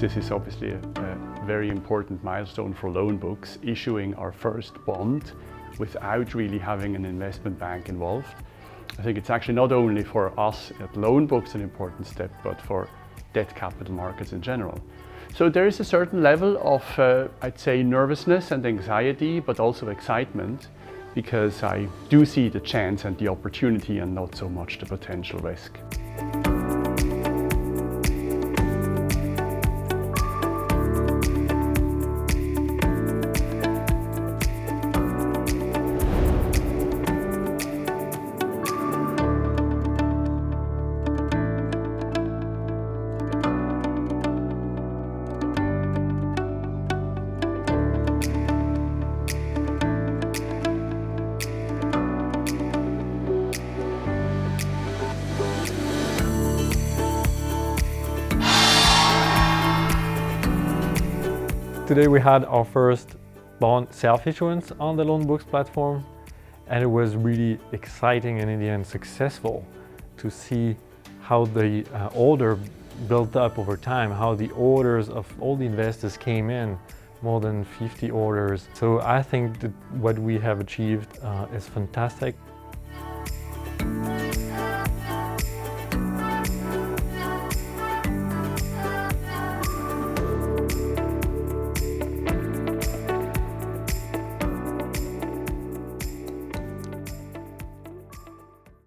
this is obviously a very important milestone for Loanboox, issuing our first bond without really having an investment bank involved. I think it's actually not only for us at Loanboox an important step, but for debt capital markets in general. So there is a certain level of, I'd say, nervousness and anxiety, but also excitement, because I do see the chance and the opportunity and not so much the potential risk. Today we had our first bond self-issuance on the Loanboox platform, and it was really exciting and in the end successful to see how the order built up over time, how the orders of all the investors came in, more than 50 orders. So I think that what we have achieved is fantastic.